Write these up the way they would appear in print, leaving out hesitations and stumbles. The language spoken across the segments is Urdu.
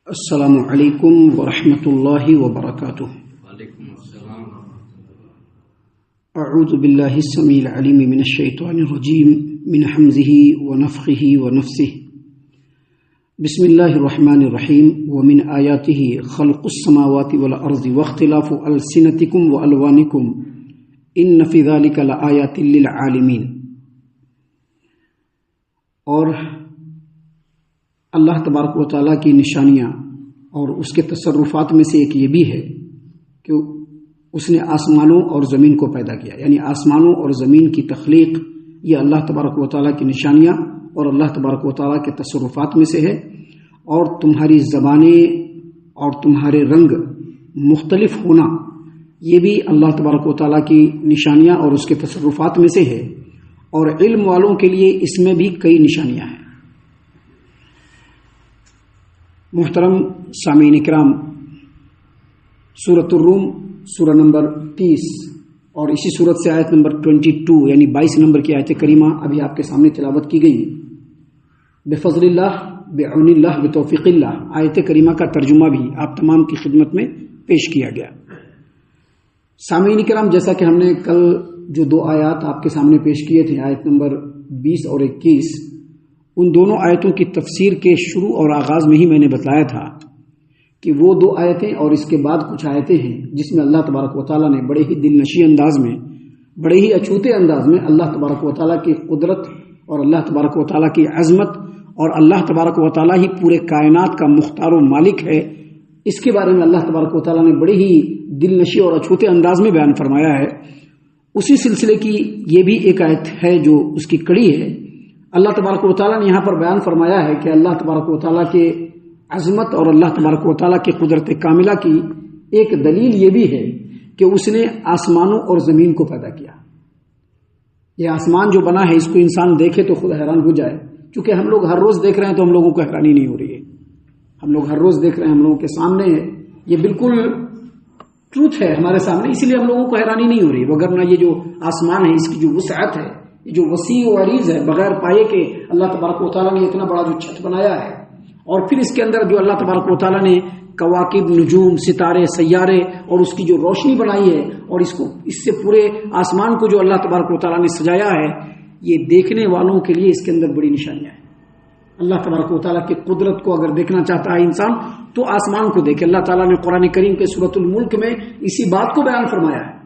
السلام علیکم ورحمۃ اللہ وبرکاتہ۔ وعلیکم السلام۔ اعوذ باللہ السمیع العلیم من الشیطان الرجیم من حمزہ ونفخہ ونفثہ۔ بسم اللہ الرحمن الرحیم۔ ومن آیاتہ خلق السماوات والارض واختلاف السنتکم والوانکم ان فی ذلک لآیات للعالمین۔ اور اللہ تبارک و تعالیٰ کی نشانیاں اور اس کے تصرفات میں سے ایک یہ بھی ہے کہ اس نے آسمانوں اور زمین کو پیدا کیا، یعنی آسمانوں اور زمین کی تخلیق یہ اللہ تبارک و تعالیٰ کی نشانیاں اور اللہ تبارک و تعالیٰ کے تصرفات میں سے ہے۔ اور تمہاری زبانیں اور تمہارے رنگ مختلف ہونا یہ بھی اللہ تبارک و تعالیٰ کی نشانیاں اور اس کے تصرفات میں سے ہے۔ اور علم والوں کے لیے اس میں بھی کئی نشانیاں ہیں۔ محترم سامعین کرام، سورۃ الروم سورہ نمبر 30 اور اسی سورت سے آیت نمبر 22 یعنی 22 نمبر کی آیت کریمہ ابھی آپ کے سامنے تلاوت کی گئی۔ بفضل اللہ، بعون اللہ، بتوفیق اللہ، آیت کریمہ کا ترجمہ بھی آپ تمام کی خدمت میں پیش کیا گیا۔ سامعین کرام، جیسا کہ ہم نے کل جو دو آیات آپ کے سامنے پیش کیے تھے، آیت نمبر 20 اور 21، ان دونوں آیتوں کی تفسیر کے شروع اور آغاز میں ہی میں نے بتایا تھا کہ وہ دو آیتیں اور اس کے بعد کچھ آیتیں ہیں جس میں اللہ تبارک و تعالیٰ نے بڑے ہی دل نشیں انداز میں، بڑے ہی اچھوتے انداز میں اللہ تبارک و تعالیٰ کی قدرت اور اللہ تبارک و تعالیٰ کی عظمت اور اللہ تبارک و تعالیٰ ہی پورے کائنات کا مختار و مالک ہے، اس کے بارے میں اللہ تبارک و تعالیٰ نے بڑے ہی دل نشیں اور اچھوتے انداز میں بیان فرمایا ہے۔ اسی سلسلے کی یہ بھی ایک آیت ہے جو اس کی کڑی ہے۔ اللہ تبارک و تعالیٰ نے یہاں پر بیان فرمایا ہے کہ اللہ تبارک و تعالیٰ کے عظمت اور اللہ تبارک و تعالیٰ کی قدرت کاملہ کی ایک دلیل یہ بھی ہے کہ اس نے آسمانوں اور زمین کو پیدا کیا۔ یہ آسمان جو بنا ہے اس کو انسان دیکھے تو خود حیران ہو جائے، چونکہ ہم لوگ ہر روز دیکھ رہے ہیں تو ہم لوگوں کو حیرانی نہیں ہو رہی ہے۔ ہم لوگ ہر روز دیکھ رہے ہیں، ہم لوگوں کے سامنے ہے، یہ بالکل ٹروتھ ہے ہمارے سامنے، اسی لیے ہم لوگوں کو حیرانی نہیں ہو رہی، وگرنہ یہ جو آسمان ہے اس کی جو وسعت ہے، یہ جو وسیع و عریض ہے، بغیر پائے کے اللہ تبارک و تعالیٰ نے اتنا بڑا جو چھت بنایا ہے، اور پھر اس کے اندر جو اللہ تبارک و تعالیٰ نے کواکب، نجوم، ستارے، سیارے اور اس کی جو روشنی بنائی ہے، اور اس سے پورے آسمان کو جو اللہ تبارک و تعالیٰ نے سجایا ہے، یہ دیکھنے والوں کے لیے اس کے اندر بڑی نشانیاں ہیں۔ اللہ تبارک و تعالیٰ کی قدرت کو اگر دیکھنا چاہتا ہے انسان تو آسمان کو دیکھے۔ اللہ تعالیٰ نے قرآن کریم کے سورۃ الملک میں اسی بات کو بیان فرمایا ہے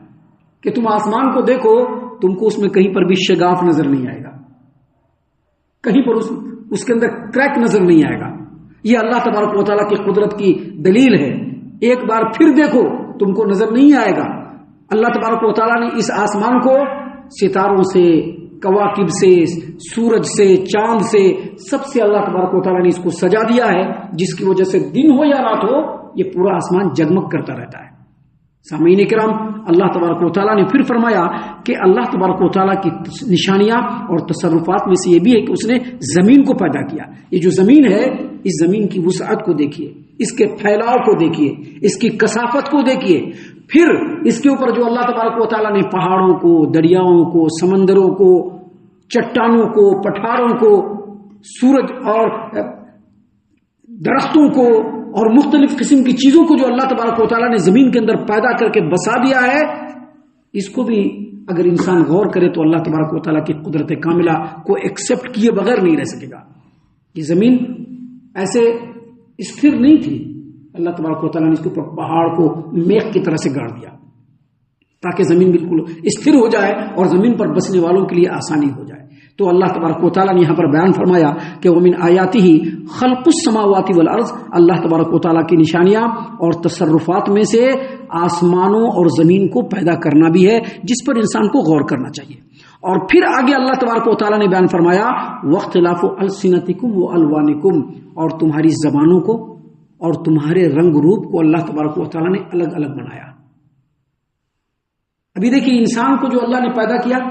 کہ تم آسمان کو دیکھو، تم کو اس میں کہیں پر بھی شگاف نظر نہیں آئے گا، کہیں پر اس کے اندر کریک نظر نہیں آئے گا۔ یہ اللہ تبارک و تعالیٰ کی قدرت کی دلیل ہے۔ ایک بار پھر دیکھو، تم کو نظر نہیں آئے گا۔ اللہ تبارک و تعالیٰ نے اس آسمان کو ستاروں سے، کواکب سے، سورج سے، چاند سے، سب سے اللہ تبارک و تعالیٰ نے اس کو سجا دیا ہے، جس کی وجہ سے دن ہو یا رات ہو یہ پورا آسمان جگمگ کرتا رہتا ہے۔ سامعین کرام، اللہ تبارک و تعالیٰ نے پھر فرمایا کہ اللہ تبارک و تعالیٰ کی نشانیاں اور تصرفات میں سے یہ بھی ہے کہ اس نے زمین کو پیدا کیا۔ یہ جو زمین ہے، اس زمین کی وسعت کو دیکھیے، اس کے پھیلاؤ کو دیکھیے، اس کی کثافت کو دیکھیے، پھر اس کے اوپر جو اللہ تبارک و تعالیٰ نے پہاڑوں کو، دریاؤں کو، سمندروں کو، چٹانوں کو، پٹھاروں کو، سورج اور درختوں کو اور مختلف قسم کی چیزوں کو جو اللہ تبارک و تعالیٰ نے زمین کے اندر پیدا کر کے بسا دیا ہے، اس کو بھی اگر انسان غور کرے تو اللہ تبارک و تعالیٰ کی قدرت کاملہ کو ایکسپٹ کیے بغیر نہیں رہ سکے گا۔ یہ زمین ایسے استھر نہیں تھی، اللہ تبارک و تعالیٰ نے اس کے اوپر پہاڑ کو میخ کی طرح سے گاڑ دیا تاکہ زمین بالکل استھر ہو جائے اور زمین پر بسنے والوں کے لیے آسانی ہو جائے۔ تو اللہ تبارک و تعالیٰ نے یہاں پر بیان فرمایا کہ وَمِنْ آیَاتِهِ خَلْقُ السَّمَاوَاتِ وَالْأَرْضِ، اللہ تبارک و تعالیٰ کی نشانیاں اور تصرفات میں سے آسمانوں اور زمین کو پیدا کرنا بھی ہے، جس پر انسان کو غور کرنا چاہیے۔ اور پھر آگے اللہ تبارک و تعالیٰ نے بیان فرمایا وَاخْتِلَافُ أَلْسِنَتِكُمْ وَأَلْوَانِكُمْ، اور تمہاری زبانوں کو اور تمہارے رنگ روپ کو اللہ تبارک و تعالیٰ نے الگ الگ بنایا۔ ابھی دیکھیے انسان کو جو اللہ نے پیدا کیا،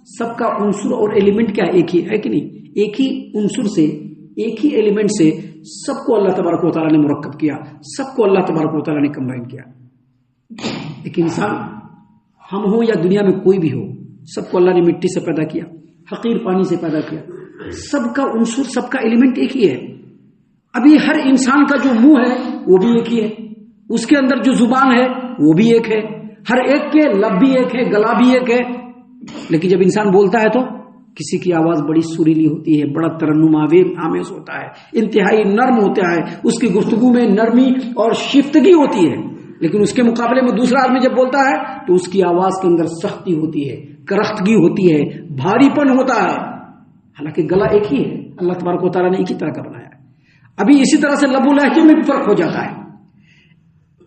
سب کا عنصر اور ایلیمنٹ کیا ایک ہی ہے کہ نہیں؟ ایک ہی عنصر سے، ایک ہی ایلیمنٹ سے سب کو اللہ تبارک و تعالیٰ نے مرکب کیا، سب کو اللہ تبارک و تعالیٰ نے کمبائن کیا۔ ایک انسان، ہم ہوں یا دنیا میں کوئی بھی ہو، سب کو اللہ نے مٹی سے پیدا کیا، حقیر پانی سے پیدا کیا، سب کا عنصر، سب کا ایلیمنٹ ایک ہی ہے. ابھی ہر انسان کا جو منہ ہے وہ بھی ایک ہی ہے، اس کے اندر جو زبان ہے وہ بھی ایک ہے، ہر ایک کے لب بھی ایک ہے، گلا بھی ایک ہے. لیکن جب انسان بولتا ہے تو کسی کی آواز بڑی سریلی ہوتی ہے، بڑا ترنم آمیز ہوتا ہے، انتہائی نرم ہوتا ہے، اس کی گفتگو میں نرمی اور شیفتگی ہوتی ہے. لیکن اس کے مقابلے میں دوسرا آدمی جب بولتا ہے تو اس کی آواز کے اندر سختی ہوتی ہے، کرختگی ہوتی ہے، بھاری پن ہوتا ہے. حالانکہ گلا ایک ہی ہے، اللہ تبارک و تعالیٰ نے ایک ہی طرح کا بنایا ہے. ابھی اسی طرح سے لب و لہجے میں بھی فرق ہو جاتا ہے.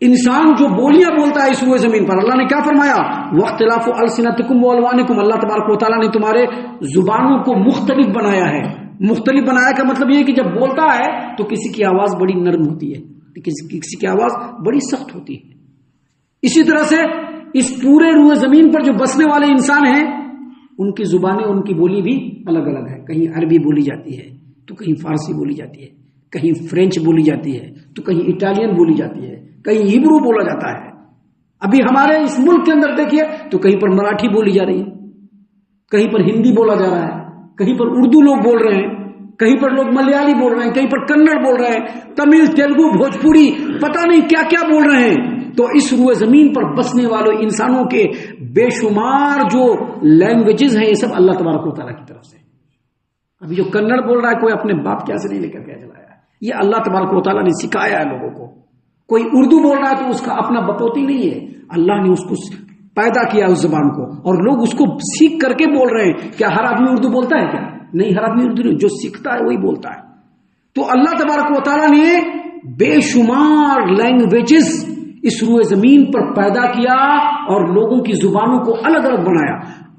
انسان جو بولیاں بولتا ہے اس روئے زمین پر، اللہ نے کیا فرمایا؟ واختلاف السنتکم والوانکم، اللہ تبارک و تعالیٰ نے تمہارے زبانوں کو مختلف بنایا ہے. مختلف بنایا کا مطلب یہ ہے کہ جب بولتا ہے تو کسی کی آواز بڑی نرم ہوتی ہے، کسی کی آواز بڑی سخت ہوتی ہے. اسی طرح سے اس پورے روئے زمین پر جو بسنے والے انسان ہیں ان کی زبانیں، ان کی بولی بھی الگ الگ ہے. کہیں عربی بولی جاتی ہے تو کہیں فارسی بولی جاتی ہے، کہیں فرینچ بولی جاتی ہے تو کہیں اٹالین بولی جاتی ہے، کہیں ہیبرو بولا جاتا ہے. ابھی ہمارے اس ملک کے اندر دیکھیے تو کہیں پر مراٹھی بولی جا رہی ہے، کہیں پر ہندی بولا جا رہا ہے، کہیں پر اردو لوگ بول رہے ہیں، کہیں پر لوگ ملیالی بول رہے ہیں، کہیں پر کنڑ بول رہے ہیں، تمل، تیلگو، بھوجپوری، پتہ نہیں کیا کیا بول رہے ہیں. تو اس روئے زمین پر بسنے والے انسانوں کے بے شمار جو لینگویجز ہیں یہ سب اللہ تبارک و تعالیٰ کی طرف سے. ابھی جو کنڑ بول رہا ہے کوئی اپنے باپ کیا سے نہیں لے کر کے چلایا، یہ اللہ تبارک و تعالیٰ نے سکھایا ہے لوگوں کو. کوئی اردو بول رہا ہے تو اس کا اپنا بپوتی نہیں ہے، اللہ نے اس کو پیدا کیا اس زبان کو، اور لوگ اس کو سیکھ کر کے بول رہے ہیں. کیا ہر آدمی اردو بولتا ہے؟ کیا نہیں، ہر آدمی اردو نہیں، جو سیکھتا ہے وہی بولتا ہے. تو اللہ تبارک و تعالیٰ نے بے شمار لینگویجز اس روئے زمین پر پیدا کیا اور لوگوں کی زبانوں کو الگ الگ بنایا.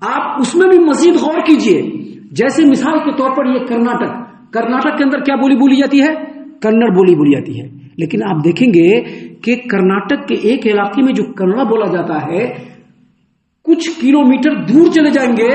آپ اس میں بھی مزید غور کیجئے. جیسے مثال کے طور پر یہ کرناٹک کے اندر کیا بولی بولی جاتی ہے؟ کنڑ بولی بولی جاتی ہے. لیکن آپ دیکھیں گے کہ کرناٹک کے ایک علاقے میں جو کنڑا بولا جاتا ہے، کچھ کلومیٹر دور چلے جائیں گے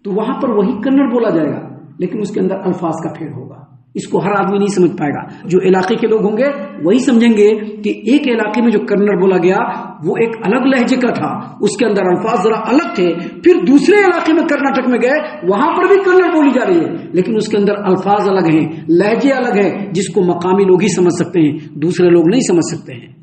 تو وہاں پر وہی کنڑ بولا جائے گا، لیکن اس کے اندر الفاظ کا پھیر ہوگا. اس کو ہر آدمی نہیں سمجھ پائے گا. جو علاقے کے لوگ ہوں گے وہی سمجھیں گے کہ ایک علاقے میں جو کنڑ بولا گیا وہ ایک الگ لہجے کا تھا، اس کے اندر الفاظ ذرا الگ تھے. پھر دوسرے علاقے میں کرناٹک میں گئے، وہاں پر بھی کنڑ بولی جا رہی ہے، لیکن اس کے اندر الفاظ الگ ہیں، لہجے الگ ہیں، جس کو مقامی لوگ ہی سمجھ سکتے ہیں، دوسرے لوگ نہیں سمجھ سکتے ہیں.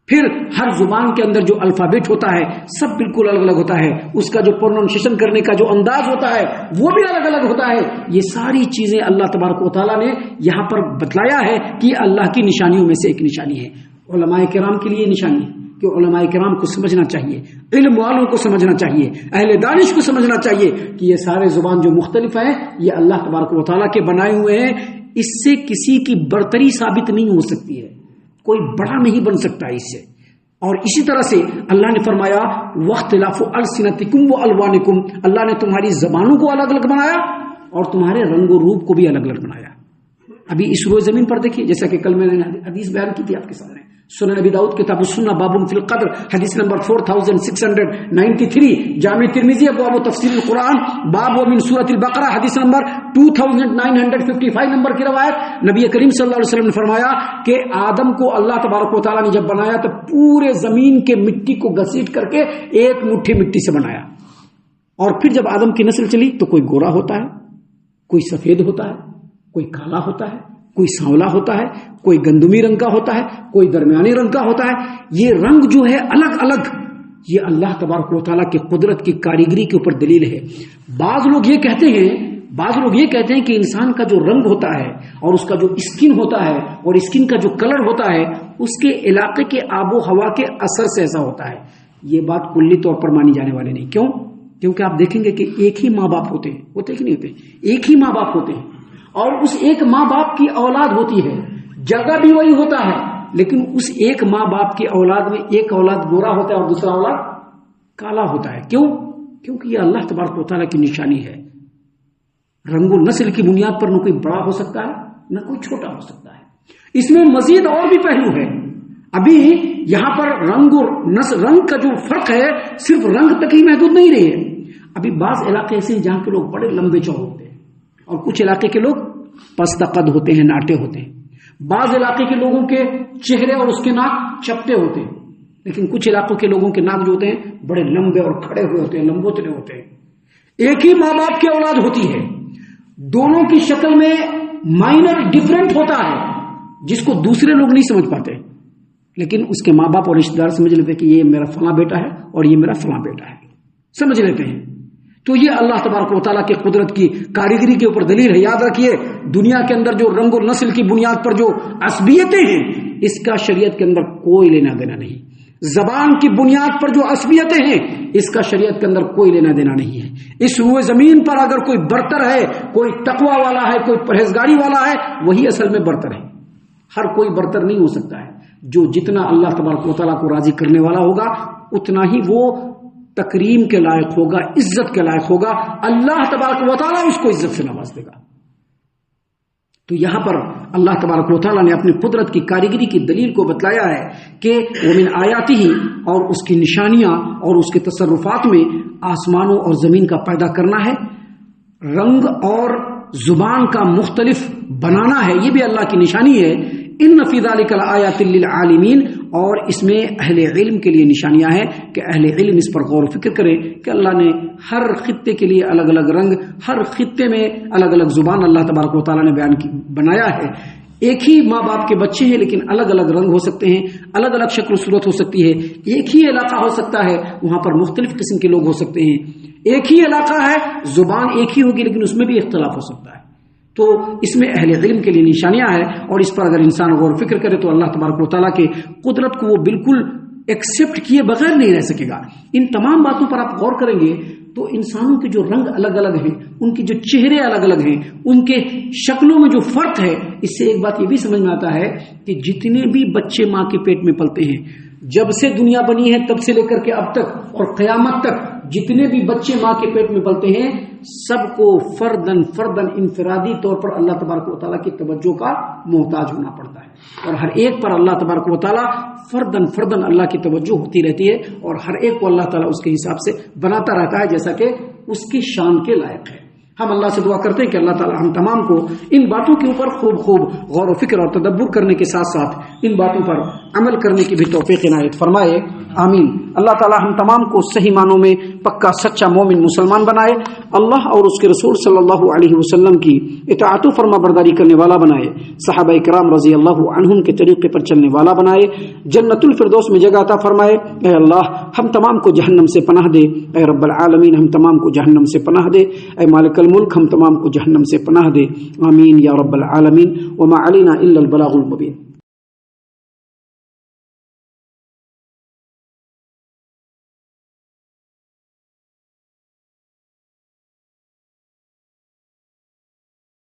پھر ہر زبان کے اندر جو الفابیٹ ہوتا ہے سب بالکل الگ الگ ہوتا ہے، اس کا جو پروننسیشن کرنے کا جو انداز ہوتا ہے وہ بھی الگ الگ ہوتا ہے. یہ ساری چیزیں اللہ تبارک و تعالیٰ نے یہاں پر بتلایا ہے کہ اللہ کی نشانیوں میں سے ایک نشانی ہے. علماء کرام کے لیے نشانی ہے کہ علماء کرام کو سمجھنا چاہیے، علم والوں کو سمجھنا چاہیے، اہل دانش کو سمجھنا چاہیے کہ یہ سارے زبان جو مختلف ہیں یہ اللہ تبارک و تعالیٰ کے بنائے ہوئے ہیں. اس سے کسی کی برتری ثابت نہیں ہو سکتی ہے، کوئی بڑا نہیں بن سکتا اس سے. اور اسی طرح سے اللہ نے فرمایا واختلاف السنتکم والوانکم، اللہ نے تمہاری زبانوں کو الگ الگ بنایا اور تمہارے رنگ و روپ کو بھی الگ الگ بنایا. ابھی اس روئے زمین پر دیکھیے، جیسا کہ کل میں نے حدیث بیان کی تھی آپ کے سامنے، سنن نبی داؤد کتاب السنہ باب فی القدر حدیث نمبر 4693، جامع ترمذی ابواب تفسیر القرآن باب ومن سورۃ البقرہ حدیث نمبر 2955 نمبر کی روایت. نبی کریم صلی اللہ علیہ وسلم نے فرمایا کہ آدم کو اللہ تبارک و تعالیٰ نے جب بنایا تو پورے زمین کے مٹی کو گھسیٹ کر کے ایک مٹھی مٹی سے بنایا. اور پھر جب آدم کی نسل چلی تو کوئی گورا ہوتا ہے، کوئی سفید ہوتا ہے، کوئی کالا ہوتا ہے، کوئی سانولا ہوتا ہے، کوئی گندمی رنگ کا ہوتا ہے، کوئی درمیانی رنگ کا ہوتا ہے. یہ رنگ جو ہے الگ الگ، یہ اللہ تبارک و تعالیٰ کی قدرت کی کاریگری کے اوپر دلیل ہے. بعض لوگ یہ کہتے ہیں کہ انسان کا جو رنگ ہوتا ہے اور اس کا جو اسکن ہوتا ہے اور اسکن کا جو کلر ہوتا ہے اس کے علاقے کے آب و ہوا کے اثر سے ایسا ہوتا ہے. یہ بات کلی طور پر مانی جانے والی نہیں. کیوں؟ کیونکہ آپ دیکھیں گے کہ ایک ہی ماں باپ ہوتے ہیں کہ نہیں ہوتے؟ ایک ہی ماں باپ ہوتے ہیں اور اس ایک ماں باپ کی اولاد ہوتی ہے، جگہ بھی وہی ہوتا ہے، لیکن اس ایک ماں باپ کی اولاد میں ایک اولاد گورا ہوتا ہے اور دوسرا اولاد کالا ہوتا ہے. کیوں؟ کیونکہ یہ اللہ تبارک و تعالیٰ کی نشانی ہے. رنگ و نسل کی بنیاد پر نہ کوئی بڑا ہو سکتا ہے نہ کوئی چھوٹا ہو سکتا ہے. اس میں مزید اور بھی پہلو ہے. ابھی یہاں پر رنگ کا جو فرق ہے صرف رنگ تک ہی محدود نہیں رہی ہے. ابھی بعض علاقے ایسے ہیں جہاں کے لوگ بڑے لمبے چوڑے ہوتے ہیں اور کچھ علاقے کے لوگ پست قد ہوتے ہیں، ناٹے ہوتے ہیں. بعض علاقے کے لوگوں کے چہرے اور اس کے ناک چپٹے ہوتے ہیں، لیکن کچھ علاقوں کے لوگوں کے ناک جو ہوتے ہیں بڑے لمبے اور کھڑے ہوئے ہوتے ہیں، لمبوترے ہوتے ہیں. ایک ہی ماں باپ کی اولاد ہوتی ہے. دونوں کی شکل میں مائنر ڈفرنٹ ہوتا ہے جس کو دوسرے لوگ نہیں سمجھ پاتے، لیکن اس کے ماں باپ اور رشتے دار سمجھ لیتے کہ یہ میرا فلاں بیٹا ہے اور یہ میرا فلاں بیٹا ہے، سمجھ لیتے ہیں۔ تو یہ اللہ تبارک و تعالیٰ کی قدرت کی کاریگری کے اوپر دلیل ہے۔ یاد رکھیے، دنیا کے اندر جو رنگ و نسل کی بنیاد پر جو عصبیتیں ہیں، اس کا شریعت کے اندر کوئی لینا دینا نہیں۔ زبان کی بنیاد پر جو عصبیتیں ہیں، اس کا شریعت کے اندر کوئی لینا دینا نہیں ہے۔ اس روئے زمین پر اگر کوئی برتر ہے، کوئی تقوی والا ہے، کوئی پرہیزگاری والا ہے، وہی اصل میں برتر ہے۔ ہر کوئی برتر نہیں ہو سکتا ہے۔ جو جتنا اللہ تبارک و تعالیٰ کو راضی کرنے والا ہوگا، اتنا ہی وہ تکریم کے لائق ہوگا، عزت کے لائق ہوگا، اللہ تبارک و تعالیٰ اس کو عزت سے نواز دے گا۔ تو یہاں پر اللہ تبارک و تعالیٰ نے اپنی قدرت کی کاریگری کی دلیل کو بتلایا ہے کہ ومن آیاتہ، اور اس کی نشانیاں اور اس کے تصرفات میں آسمانوں اور زمین کا پیدا کرنا ہے، رنگ اور زبان کا مختلف بنانا ہے، یہ بھی اللہ کی نشانی ہے۔ ان فی ذلک لآیات للعالمین، اور اس میں اہل علم کے لیے نشانیاں ہیں کہ اہل علم اس پر غور و فکر کریں کہ اللہ نے ہر خطے کے لیے الگ الگ رنگ، ہر خطے میں الگ الگ زبان اللہ تبارک و تعالیٰ نے بنایا ہے۔ ایک ہی ماں باپ کے بچے ہیں لیکن الگ الگ رنگ ہو سکتے ہیں، الگ الگ شکل و صورت ہو سکتی ہے۔ ایک ہی علاقہ ہو سکتا ہے، وہاں پر مختلف قسم کے لوگ ہو سکتے ہیں۔ ایک ہی علاقہ ہے، زبان ایک ہی ہوگی لیکن اس میں بھی اختلاف ہو سکتا ہے۔ تو اس میں اہل علم کے لیے نشانیاں ہیں، اور اس پر اگر انسان غور و فکر کرے تو اللہ تبارک و تعالیٰ کے قدرت کو وہ بالکل ایکسیپٹ کیے بغیر نہیں رہ سکے گا۔ ان تمام باتوں پر آپ غور کریں گے تو انسانوں کے جو رنگ الگ الگ ہیں، ان کے جو چہرے الگ الگ ہیں، ان کے شکلوں میں جو فرق ہے، اس سے ایک بات یہ بھی سمجھ میں آتا ہے کہ جتنے بھی بچے ماں کے پیٹ میں پلتے ہیں، جب سے دنیا بنی ہے تب سے لے کر کے اب تک اور قیامت تک جتنے بھی بچے ماں کے پیٹ میں پلتے ہیں، سب کو فردن انفرادی طور پر اللہ تبارک و تعالیٰ کی توجہ کا محتاج ہونا پڑتا ہے، اور ہر ایک پر اللہ تبارک و تعالیٰ فردن اللہ کی توجہ ہوتی رہتی ہے، اور ہر ایک کو اللہ تعالیٰ اس کے حساب سے بناتا رہتا ہے جیسا کہ اس کی شان کے لائق ہے۔ ہم اللہ سے دعا کرتے ہیں کہ اللہ تعالیٰ ہم تمام کو ان باتوں کے اوپر خوب غور و فکر اور تدبر کرنے کے ساتھ ساتھ ان باتوں پر عمل کرنے کی بھی توفیق عنایت فرمائے، آمین۔ اللہ تعالیٰ ہم تمام کو صحیح معنوں میں پکا سچا مومن مسلمان بنائے، اللہ اور اس کے رسول صلی اللہ علیہ وسلم کی اطاعت و فرما برداری کرنے والا بنائے، صحابہ کرام رضی اللہ عنہم کے طریقے پر چلنے والا بنائے، جنت الفردوس میں جگہ عطا فرمائے۔ اے اللہ ہم تمام کو جہنم سے پناہ دے، اے رب العالمین ہم تمام کو جہنم سے پناہ دے، اے مالک الملک ہم تمام کو جہنم سے پناہ دے، آمین یا رب العالمین۔ وما علینا الا البلاغ المبین۔